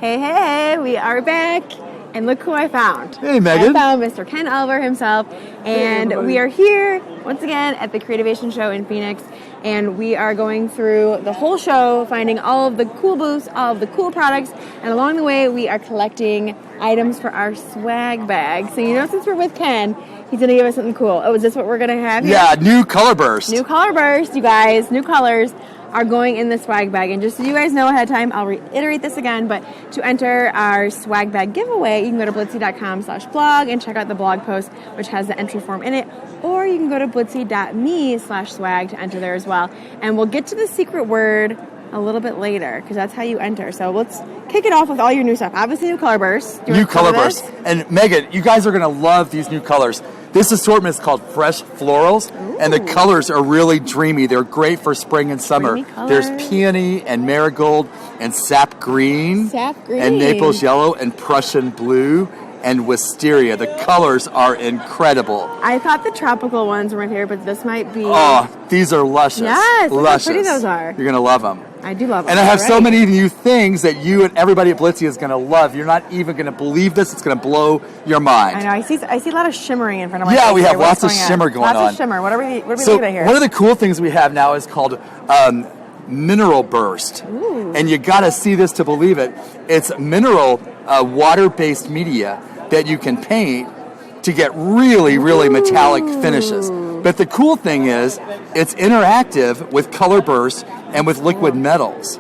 Hey, we are back. And look who I found. Hey, Megan. I found Mr. Ken Oliver himself. And we are here, once again, at the Creativation show in Phoenix. And we are going through the whole show, finding all of the cool booths, all of the cool products. And along the way, we are collecting items for our swag bag. So, you know, since we're with Ken, he's going to give us something cool. Oh, is this what we're going to have here? Yeah, new color burst. New color burst, you guys. New colors are going in the swag bag. And just so you guys know ahead of time, I'll reiterate this again, but to enter our swag bag giveaway, you can go to blitsy.com/blog and check out the blog post, which has the entry form in it, or you can go to blitsy.me/swag to enter there as well. And we'll get to the secret word a little bit later, because that's how you enter. So let's kick it off with all your new stuff. Obviously, new color bursts. New color bursts. And Megan, you guys are going to love these new colors. This assortment is called Fresh Florals, and the colors are really dreamy. They're great for spring and summer. There's peony and marigold and sap green, and Naples yellow and Prussian blue and wisteria. The colors are incredible. I thought the tropical ones were in here, but this might be... Oh, these are luscious. Yes, look luscious. how pretty those are. You're going to love them. I do love them. And I have so many new things that you and everybody at Blitsy is going to love. You're not even going to believe this. It's going to blow your mind. I know. I see a lot of shimmering in front of my face. Yeah, we have lots of shimmer going on. Lots of shimmer. What are we looking at here? One of the cool things we have now is called Mineral Burst. Ooh. And you got to see this to believe it. It's mineral water-based media that you can paint to get really, really metallic finishes. But the cool thing is, it's interactive with color bursts and with liquid metals.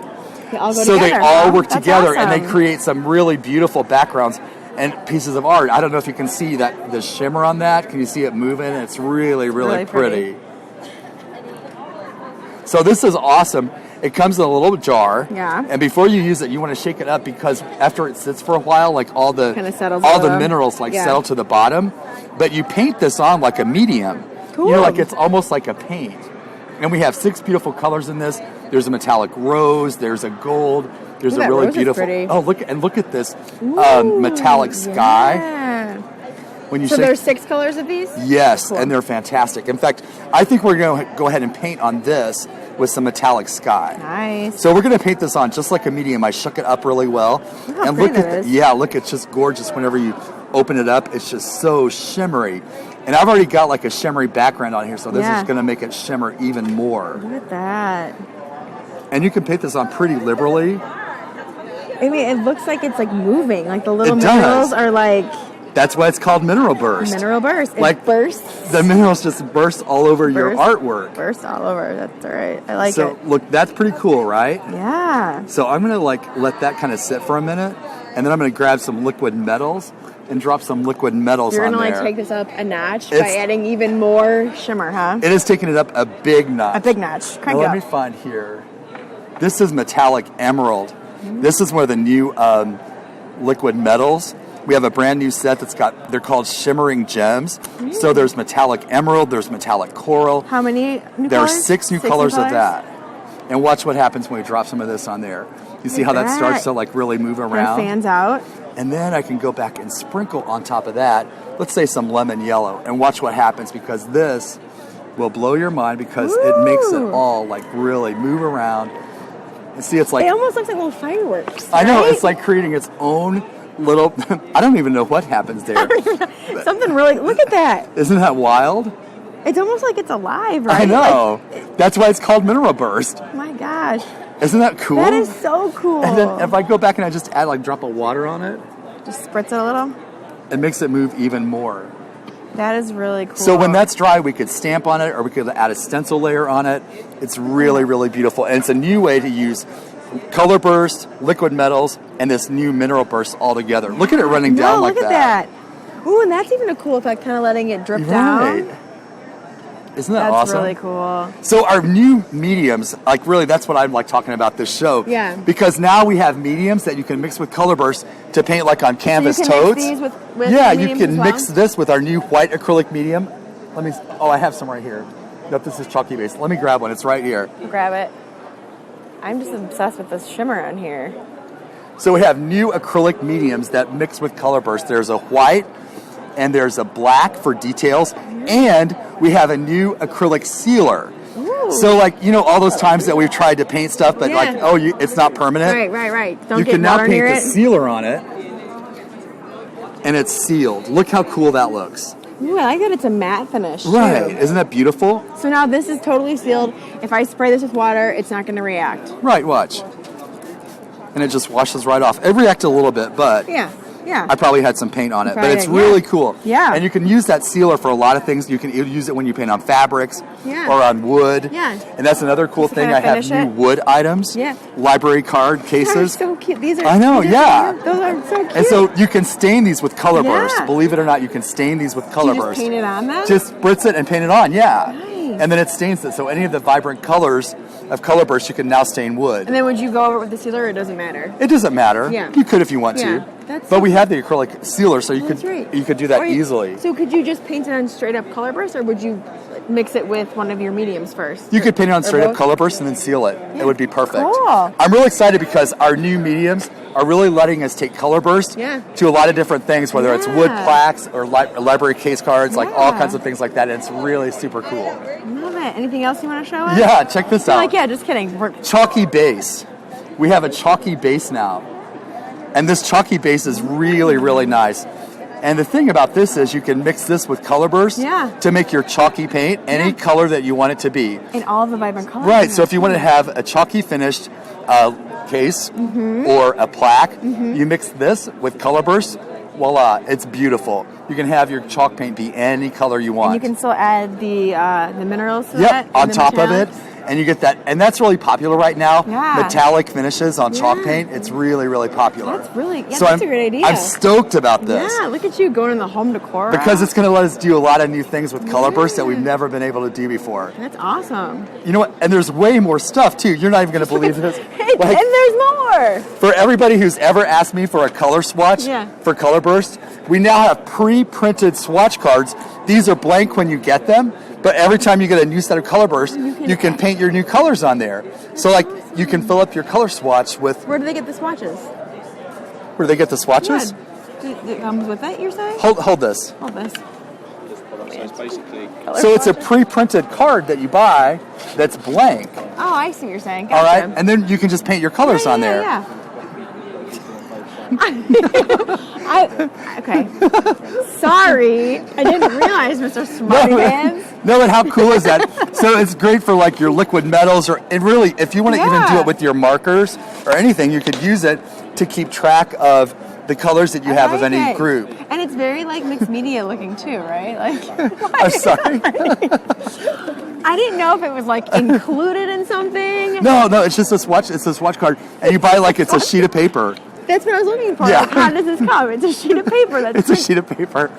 They all go so together, they all work That's together, awesome. and they create some really beautiful backgrounds and pieces of art. I don't know if you can see that the shimmer on that. Can you see it moving? It's really, really pretty. So this is awesome. It comes in a little jar. Yeah. And before you use it, you want to shake it up, because after it sits for a while, like all the minerals settle to the bottom. But you paint this on like a medium. Cool. You know, like it's almost like a paint. And we have 6 beautiful colors in this. There's a metallic rose. There's a gold. There's a really beautiful. Oh, look at this metallic sky. Yeah. When you so there's 6 colors of these? Yes, cool. And they're fantastic. In fact, I think we're going to go ahead and paint on this with some metallic sky. Nice. So we're going to paint this on just like a medium. I shook it up really well. Look how pretty that is. Look, it's just gorgeous whenever you open it up. It's just so shimmery. And I've already got like a shimmery background on here, so this is going to make it shimmer even more. Look at that. And you can paint this on pretty liberally. I mean, it looks like it's like moving. Like the little minerals are like... That's why it's called Mineral Burst. Mineral Burst. It like bursts. The minerals just burst all over your artwork. Burst all over. That's all right. I like it. So look, that's pretty cool, right? Yeah. So I'm going to let that kind of sit for a minute, and then I'm going to grab some liquid metals and drop some liquid metals on there. You're going to take this up a notch by adding even more shimmer, huh? It is taking it up a big notch. A big notch. Crank it up. up. Let me find here. This is metallic emerald. This is one of the new liquid metals. We have a brand new set they're called shimmering gems. So there's metallic emerald, there's metallic coral. How many new There colors? are 6 new colors of that. And watch what happens when we drop some of this on there. You see how that starts to like really move around? It fans out. And then I can go back and sprinkle on top of that, let's say some lemon yellow, and watch what happens, because this will blow your mind, because it makes it all like really move around. And see, it's like... It almost looks like little fireworks. I know, it's like creating its own little... I don't even know what happens there. Something really... Look at that. Isn't that wild? It's almost like it's alive, right? I know. That's why it's called Mineral Burst. Oh my gosh. Isn't that cool? That is so cool. And then if I go back and I just add like a drop of water on it... Just spritz it a little? It makes it move even more. That is really cool. So when that's dry, we could stamp on it, or we could add a stencil layer on it. It's really, really beautiful. And it's a new way to use color burst, liquid metals, and this new mineral burst all together. Look at it running down like that. Look at that. Ooh, and that's even a cool effect, kind of letting it drip down. Isn't that awesome? That's really cool. So our new mediums, like really, that's what I like talking about this show. Yeah. Because now we have mediums that you can mix with color bursts to paint like on canvas so you totes. Mix these with yeah, mediums you can as well? mix this with our new white acrylic medium. Let me. Oh, I have some right here. Nope, this is chalky base. Let me grab one. It's right here. Grab it. I'm just obsessed with this shimmer on here. So we have new acrylic mediums that mix with color bursts. There's a white and there's a black for details, and we have a new acrylic sealer. Ooh. So like, you know, all those times that we've tried to paint stuff, but like, it's not permanent. Right. Don't you get can now water paint near the it. sealer on it, and it's sealed. Look how cool that looks. Ooh, I like that it's a matte finish. Right. Too. Isn't that beautiful? So now this is totally sealed. If I spray this with water, it's not going to react. Right, watch. And it just washes right off. It reacted a little bit, but Yeah. I probably had some paint on it. But it's really cool. Yeah. And you can use that sealer for a lot of things. You can use it when you paint on fabrics or on wood. Yeah. And that's another cool thing. I have new wood items. Yeah. Library card cases. They're so cute. These are. I know, those are so cute. And so you can stain these with color burst. Yeah. Believe it or not, you can stain these with color burst. Just paint it on them? Just spritz it and paint it on, Nice. And then it stains it. So any of the vibrant colors of color burst, you can now stain wood. And then would you go over it with the sealer, or it doesn't matter? It doesn't matter. Yeah. You could if you want to. But we have the acrylic sealer, so you could do that easily. So could you just paint it on straight up color burst, or would you mix it with one of your mediums first? You could paint it on straight up color burst and then seal it. It would be perfect. Cool. I'm really excited because our new mediums are really letting us take color burst to a lot of different things, whether it's wood plaques or library case cards, like all kinds of things like that. And it's really super cool. Love it. Anything else you want to show us? Yeah, check this out. Just kidding. Chalky base. We have a chalky base now. And this chalky base is really, really nice. And the thing about this is you can mix this with color burst to make your chalky paint any color that you want it to be. In all the vibrant colors. Right, so if you want to have a chalky finished case or a plaque, you mix this with color burst, voila, it's beautiful. You can have your chalk paint be any color you want. And you can still add the minerals to that? On top of it. And you get that, and that's really popular right now. Yeah. Metallic finishes on chalk paint. It's really, really popular. That's really, so that's a great idea. I'm stoked about this. Yeah, look at you going in the home decor. Because it's going to let us do a lot of new things with color burst that we've never been able to do before. That's awesome. You know what? And there's way more stuff too. You're not even going to believe this. And there's more. For everybody who's ever asked me for a color swatch for color burst, we now have pre-printed swatch cards. These are blank when you get them. But every time you get a new set of color bursts, you can paint your new colors on there. So, like, you can fill up your color swatch with... Where do they get the swatches? Where do they get the swatches? It comes with it, you're saying? Hold this. Hold this. So it's a pre-printed card that you buy that's blank. Oh, I see what you're saying. Gotcha. All right? And then you can just paint your colors on there. Yeah. Okay. Sorry, I didn't realize, Mr. Smarty Pants. No, but how cool is that? So it's great for like your liquid metals, or and really, if you want to even do it with your markers or anything, you could use it to keep track of the colors that you have of any group. And it's very like mixed media looking too, right? Like, I'm sorry. I didn't know if it was like included in something. No, it's just a swatch. It's a swatch card, and you buy like it's a sheet of paper. That's what I was looking for. Yeah. Like, how does this come? It's a sheet of paper. It's a sheet of paper.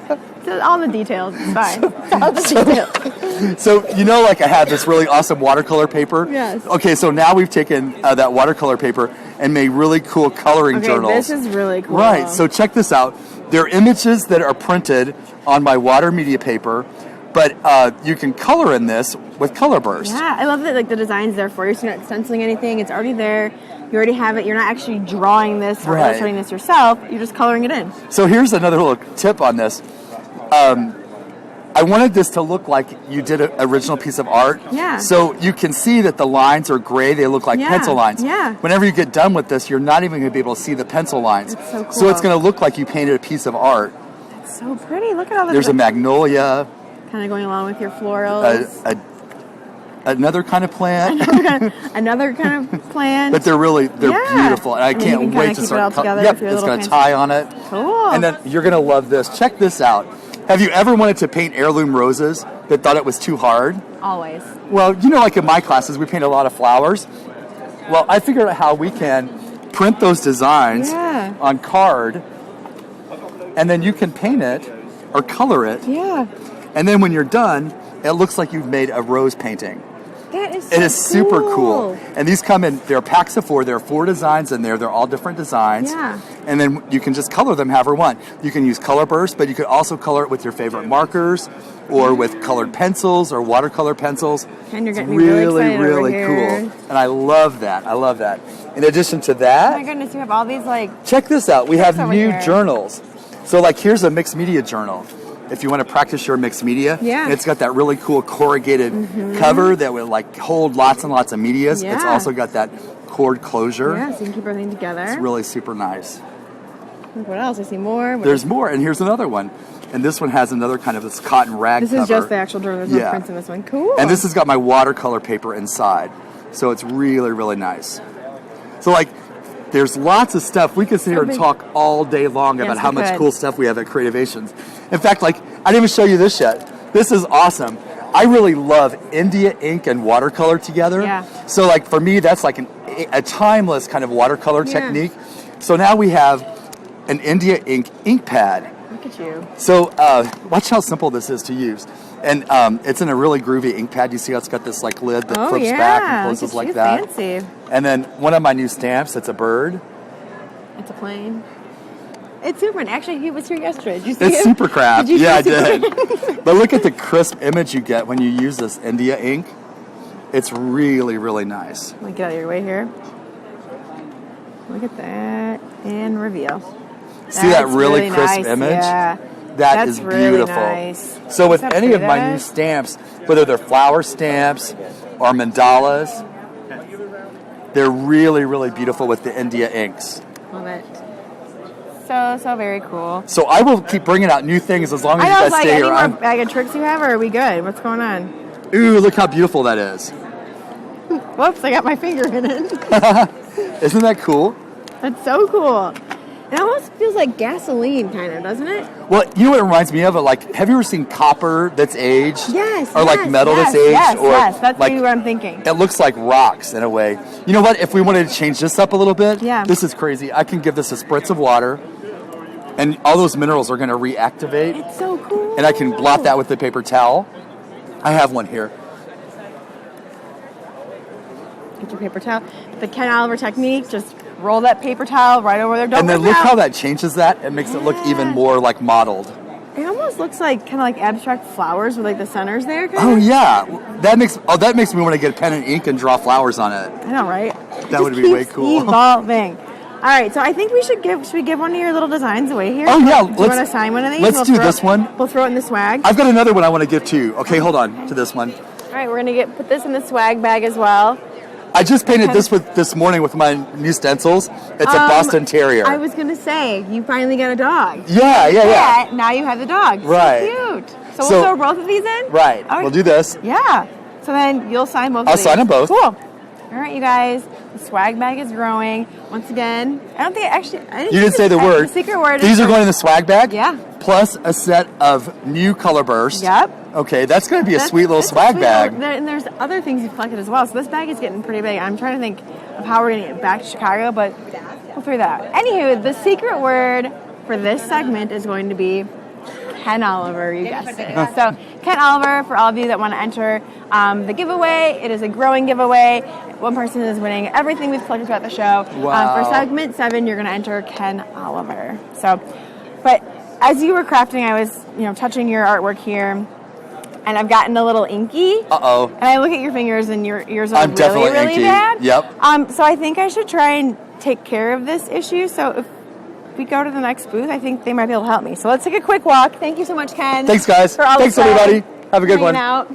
So all the details. It's fine. All the details. So, you know, like I had this really awesome watercolor paper? Yes. Okay, so now we've taken that watercolor paper and made really cool coloring journals. This is really cool. Right, so check this out. They're images that are printed on my water media paper, but you can color in this with color burst. Yeah, I love that like the design's there for you, so you're not stenciling anything. It's already there. You already have it. You're not actually drawing this or illustrating this yourself. You're just coloring it in. So here's another little tip on this. I wanted this to look like you did an original piece of art. Yeah. So you can see that the lines are gray. They look like pencil lines. Yeah. Whenever you get done with this, you're not even going to be able to see the pencil lines. That's so cool. So it's going to look like you painted a piece of art. That's so pretty. Look at all the... There's a magnolia. Kind of going along with your florals. Another kind of plant. Another kind of plant. But they're beautiful. And I can't wait to start coloring. Yep, it's got a tie on it. Cool. And then you're going to love this. Check this out. Have you ever wanted to paint heirloom roses that thought it was too hard? Always. Well, you know, like in my classes, we paint a lot of flowers. Well, I figured out how we can print those designs on card, and then you can paint it or color it. Yeah. And then when you're done, it looks like you've made a rose painting. That is so It is super cool. And these come in, they're packs of 4. There are 4 designs in there. They're all different designs. Yeah. And then you can just color them however you want. You can use color burst, but you could also color it with your favorite markers or with colored pencils or watercolor pencils. And you're getting me really excited really over cool. here. And I love that. I love that. In addition to that, oh my goodness, you have all these like... check this out. We have new here. journals. So like here's a mixed media journal. if you want to practice your mixed media. Yeah. It's got that really cool corrugated cover that would like hold lots and lots of medias. Yeah. It's also got that cord closure. Yeah, so you can keep everything together. It's really super nice. What else? I see more. There's more, and here's another one. And this one has another kind of this cotton rag This cover. is just the actual drawer. There's no prints in this one. Cool. And this has got my watercolor paper inside. So it's really, really nice. So like, there's lots of stuff. We could sit here and talk all day long about how much cool stuff we have at Creativations. In fact, like, I didn't even show you this yet. This is awesome. I really love India ink and watercolor together. Yeah. So like, for me, that's like a timeless kind of watercolor technique. So now we have an India ink pad. Look at you. So watch how simple this is to use. And it's in a really groovy ink pad. You see how it's got this like lid that flips back and closes like that. Fancy. And then one of my new stamps, it's a bird. It's a plane. It's Superman. Actually, he was here yesterday. Did you see It's him? super craft. Did you Yeah, I see did. Superman? But look at the crisp image you get when you use this India ink. It's really, really nice. Let me get out of your way here. Look at that. And reveal. See that really crisp nice. image? Yeah. That is really beautiful. Nice. So with That's any of my pretty. new stamps, whether they're flower stamps or mandalas, they're really, really beautiful with the India inks. Love it. So very cool. So I will keep bringing out new things as long as you guys stay any here. more bag of tricks you have, or are we good? What's going on? Ooh, look how beautiful that is. Whoops, I got my finger in it. Isn't that cool? That's so cool. It almost feels like gasoline, kind of, doesn't it? Well, you know what it reminds me of? Like, have you ever seen copper that's aged? Yes. Or like metal that's aged? Yes, or that's like, what I'm thinking. It looks like rocks in a way. You know what? If we wanted to change this up a little bit, this is crazy. I can give this a spritz of water, and all those minerals are going to reactivate. It's so cool. And I can blot that with the paper towel. I have one here. Get your paper towel. The Ken Oliver technique, just roll that paper towel right over there. Don't And then rip look it out. how that changes that. It makes it look even more like modeled. It almost looks like kind of like abstract flowers with like the centers there. Oh yeah, that makes me want to get a pen and ink and draw flowers on it. I know, right? That would be way cool. Evolving. All right, so I think should we give one of your little designs away here? Oh yeah, do you want to sign one of these? Let's do this one. We'll throw it in the swag. I've got another one I want to give too. Okay, hold on to this one. All right, we're gonna put this in the swag bag as well. I just painted this morning with my new stencils. It's a Boston Terrier. I was gonna say you finally got a dog. Yeah. Now you have the dog. Right. So cute. So we'll throw both of these in. Right. Okay. We'll do this. Yeah. So then you'll sign both. I'll of these. sign them both. Cool. All right, you guys. The swag bag is growing. Once again, I don't think I didn't say the word. The secret word. These are going in the swag bag. Yeah. Plus a set of new color bursts. Yep. Okay, that's going to be a sweet little swag bag. And there's other things you've collected as well. So this bag is getting pretty big. I'm trying to think of how we're going to get back to Chicago, but we'll figure that out. Anywho, the secret word for this segment is going to be Ken Oliver, you guessed it. So Ken Oliver, for all of you that want to enter the giveaway, it is a growing giveaway. One person is winning everything we've collected throughout the show. Wow. For segment 7, you're going to enter Ken Oliver. So, but as you were crafting, I was touching your artwork here. And I've gotten a little inky. Uh-oh. And I look at your fingers, and yours are I'm definitely really inky. bad. Yep. So I think I should try and take care of this issue. So if we go to the next booth, I think they might be able to help me. So let's take a quick walk. Thank you so much, Ken. Thanks, guys. For all Thanks, the everybody. Have a good one. Out.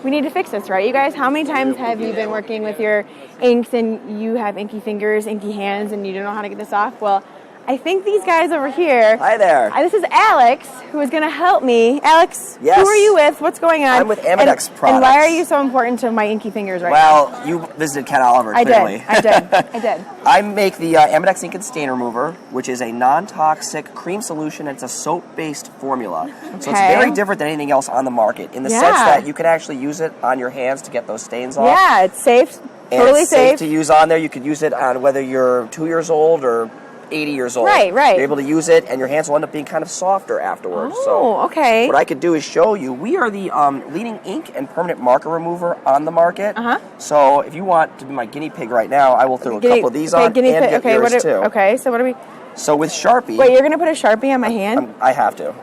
We need to fix this, right, you guys? How many times have you been working with your inks and you have inky fingers, inky hands, and you don't know how to get this off? Well, I think these guys over here. Hi there. This is Alex, who is going to help me. Alex, yes. Who are you with? What's going on? I'm with Amidex Products. And why are you so important to my inky fingers right now? Well, you visited Ken Oliver, clearly. I did. I make the Amidex Ink and Stain Remover, which is a non-toxic cream solution. It's a soap-based formula. Okay. So it's very different than anything else on the market in the sense that you can actually use it on your hands to get those stains off. Yeah, it's safe. And totally it's safe to use on there. You could use it on whether you're 2 years old or 80 years old. Right. You're able to use it, and your hands will end up being kind of softer afterwards. Okay. What I could do is show you. We are the leading ink and permanent marker remover on the market. So if you want to be my guinea pig right now, I will throw a couple of these on and get yours too. Okay, so what are we... So with Sharpie... Wait, you're going to put a Sharpie on my hand? I have to.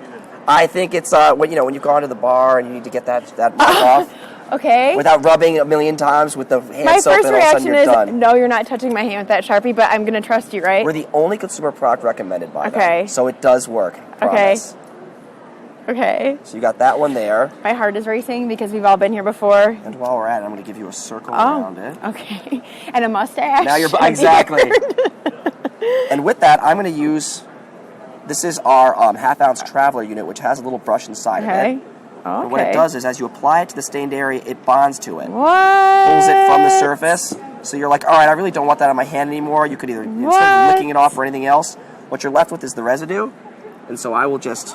I think it's when you go into the bar and you need to get that mark off. Okay. Without rubbing a million times with the hand My soap, first and all of a sudden reaction you're is, done. no, you're not touching my hand with that Sharpie, but I'm going to trust you, right? We're the only consumer product recommended by them. Okay. So it does work. Okay. Promise. Okay. So you got that one there. My heart is racing because we've all been here before. And while we're at it, I'm going to give you a circle around it. Okay. And a mustache. Now you're exactly. And with that, I'm going to use. This is our half-ounce traveler unit, which has a little brush inside of it. Okay. And what it does is, as you apply it to the stained area, it bonds to it. What? Pulls it from the surface. So you're like, all right, I really don't want that on my hand anymore. You could either, instead of licking it off or anything else, what you're left with is the residue. And so I will just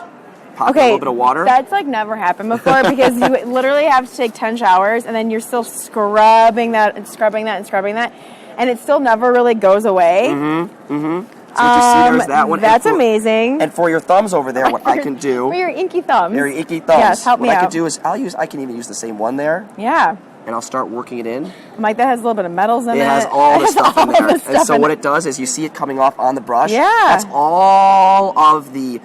pop in a little bit of water. That's like never happened before because you literally have to take 10 showers and then you're still scrubbing that and scrubbing that and scrubbing that. And it still never really goes away. Mm-hmm. Mm-hmm. So what you see there's that one. That's amazing. And for your thumbs over there, what I can do. For your inky thumbs. Your inky thumbs. Yes, help me out. What I can do is I can even use the same one there. Yeah. And I'll start working it in. Like that has a little bit of metals in it. It has all the stuff in there. And so what it does is you see it coming off on the brush. Yeah. That's all of the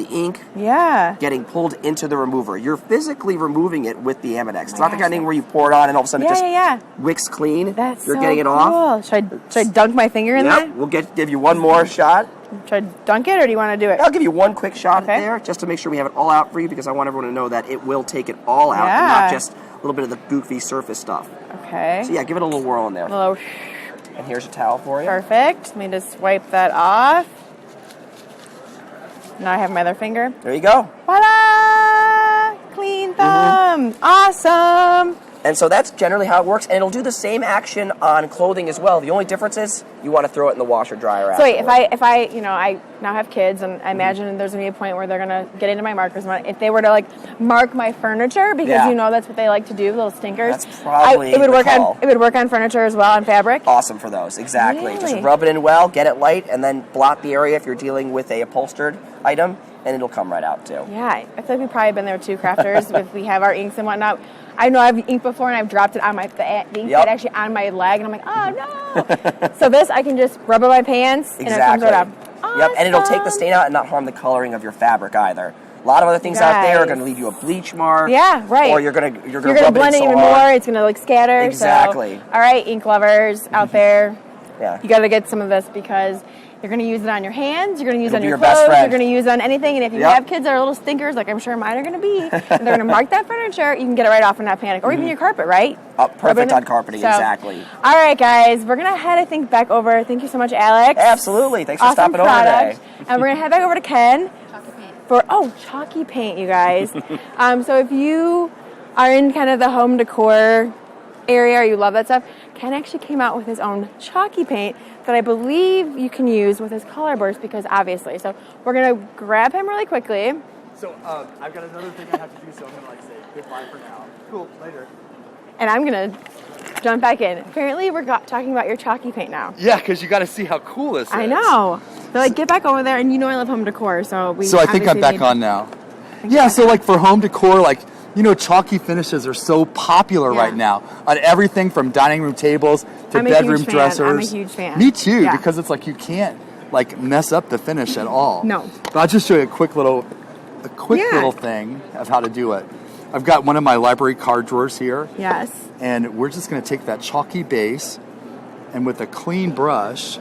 ink getting pulled into the remover. You're physically removing it with the Amedex. It's not the kind of thing where you pour it on and all of a sudden it just wicks clean. You're getting it off. Should I dunk my finger in there? We'll give you one more shot. Should I dunk it or do you want to do it? I'll give you one quick shot there just to make sure we have it all out for you because I want everyone to know that it will take it all out and not just a little bit of the goofy surface stuff. Okay. So yeah, give it a little whirl in there. And here's a towel for you. Perfect. Let me just wipe that off. Now I have my other finger. There you go. Voila! Clean thumb. Awesome. And so that's generally how it works, and it'll do the same action on clothing as well. The only difference is you want to throw it in the washer dryer after. So wait, if I I now have kids, and I imagine there's gonna be a point where they're gonna get into my markers. If they were to like mark my furniture, because that's what they like to do, little stinkers. That's probably it would work on furniture as well, on fabric. Awesome for those, exactly. Really? Just rub it in well, get it light, and then blot the area if you're dealing with a upholstered item, and it'll come right out too. Yeah, I feel like we've probably been there too, crafters. If we have our inks and whatnot. I know I've inked before and I've dropped it on the ink pad actually on my leg and I'm like, oh no. So this I can just rub on my pants and it comes right off. Awesome. Yep, and it'll take the stain out and not harm the coloring of your fabric either. A lot of other things out there are going to leave you a bleach mark. Yeah, right. Or you're going to blend it even more. It's going to like scatter. Exactly. So, all right, ink lovers out there. Yeah. You got to get some of this because you're going to use it on your hands. You're going to use it on your best clothes. friend. You're going to use it on anything. And if you have kids that are little stinkers, like I'm sure mine are going to be, and they're going to mark that furniture, you can get it right off and not panic. Or even your carpet, right? Perfect on carpeting, exactly. All right, guys. We're going to head, I think, back over. Thank you so much, Alex. Absolutely. Thanks for stopping over today. And we're going to head back over to Ken. Chalky paint, you guys. So if you are in kind of the home decor area or you love that stuff, Ken actually came out with his own chalky paint that I believe you can use with his color burst because obviously. So we're going to grab him really quickly. So I've got another thing I have to do, so I'm going to say goodbye for now. Cool, later. And I'm going to jump back in. Apparently we're talking about your chalky paint now. Yeah, because you got to see how cool this is. I know. So get back over there, and I love home decor, so we. So I think I'm back on now. Yeah, so for home decor, chalky finishes are so popular right now on everything from dining room tables to bedroom dressers. I'm a huge fan. Me too, because it's you can't mess up the finish at all. No. But I'll just show you a quick little thing of how to do it. I've got one of my library card drawers here. Yes. And we're just going to take that chalky base, and with a clean brush,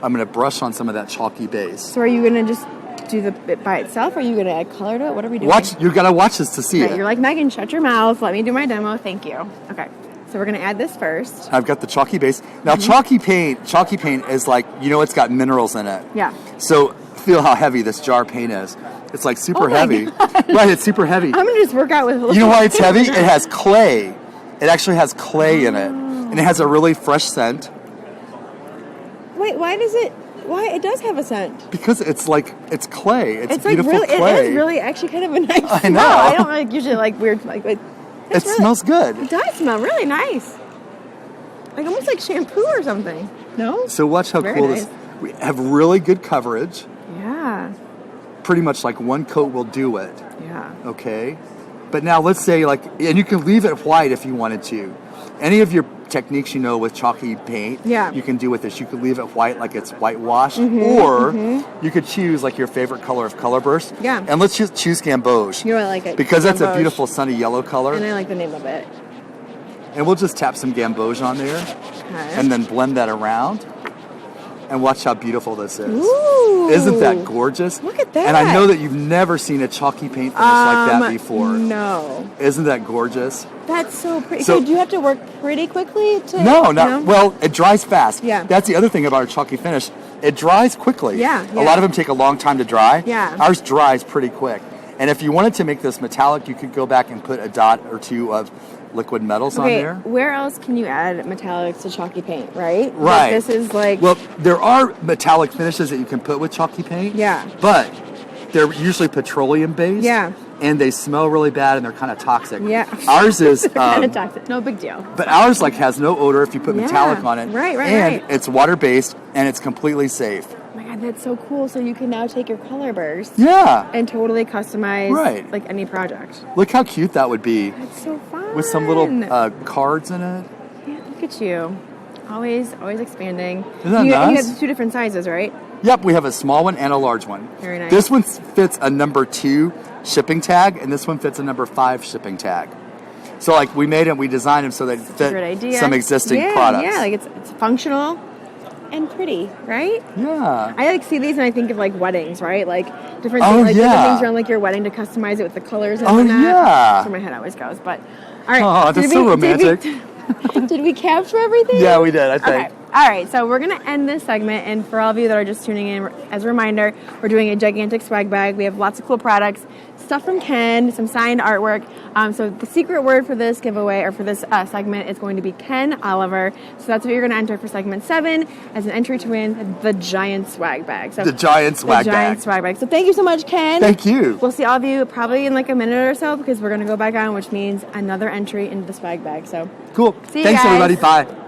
I'm going to brush on some of that chalky base. So are you going to just do the bit by itself, or are you going to add color to it? What are we doing? You got to watch this to see it. You're like, Megan, shut your mouth. Let me do my demo. Thank you. Okay. So we're going to add this first. I've got the chalky base. Now, chalky paint is it's got minerals in it. Yeah. So feel how heavy this jar paint is. It's super heavy. Right, it's super heavy. I'm going to just work out with. You know why it's heavy? It has clay. It actually has clay in it. And it has a really fresh scent. Wait, why it does have a scent? Because it's clay. It's beautiful really, clay. It is really actually kind of a nice I smell. know. I don't usually like weird it smells good. It does smell really nice. Almost like shampoo or something. No? So watch how cool this. We have really good coverage. Yeah. Pretty much one coat will do it. Yeah. Okay. But now let's say and you can leave it white if you wanted to. Any of your techniques you know with chalky paint, Yeah. you can do with this. You could leave it white like it's whitewashed, or you could choose like your favorite color of color burst. Yeah. And let's just choose gamboge. You really like it. Because that's a Gamboge. beautiful sunny yellow color. And I like the name of it. And we'll just tap some gamboge on there Okay. and then blend that around. And watch how beautiful this is. Ooh. Isn't that gorgeous? Look at that. And I know that you've never seen a chalky paint finish like that before. No. Isn't that gorgeous? That's so pretty. So do you have to work pretty quickly to... No, not well. It dries fast. Yeah. That's the other thing about our chalky finish. It dries quickly. Yeah, A lot of them take a long time to dry. Yeah. Ours dries pretty quick. And if you wanted to make this metallic, you could go back and put a dot or two of liquid metals on there. Where else can you add metallics to chalky paint, right? Right. Like this is like... Well, there are metallic finishes that you can put with chalky paint. Yeah. But they're usually petroleum based. Yeah. And they smell really bad and they're kind of toxic. Yeah. Ours is kind of toxic. No big deal. but ours like has no odor if you put metallic on it. Right, and it's water based and it's completely safe. Oh my god, that's so cool. So you can now take your color bursts Yeah. and totally customize Right. like any project. Look how cute that would be That's so fun. with some little cards in it. Yeah, look at you. Always expanding. Isn't that you nice? have 2 different sizes, right? Yep, we have a small one and a large one. Very nice. This one fits a number 2 shipping tag, and this one fits a number 5 shipping tag. So, like, we made them, we designed them so they fit some existing products. Yeah, like it's functional and pretty, right? Yeah. I like see these and I think of like weddings, right? Like different Oh, things, like different yeah. things around like your wedding to customize it with the colors and Oh, whatnot. yeah. That's where my head always goes. But all right. Oh, that's so romantic. Did we capture everything? Yeah, we did, I think. Okay. All right, so we're going to end this segment. And for all of you that are just tuning in, as a reminder, we're doing a gigantic swag bag. We have lots of cool products, stuff from Ken, some signed artwork. So the secret word for this giveaway or for this segment is going to be Ken Oliver. So that's what you're going to enter for segment 7 as an entry to win the giant swag bag. So The giant swag bag. swag bag. So thank you so much, Ken. Thank you. We'll see all of you probably in like a minute or so because we're going to go back on, which means another entry into the swag bag. So Cool. see you Thanks, guys. everybody. Bye.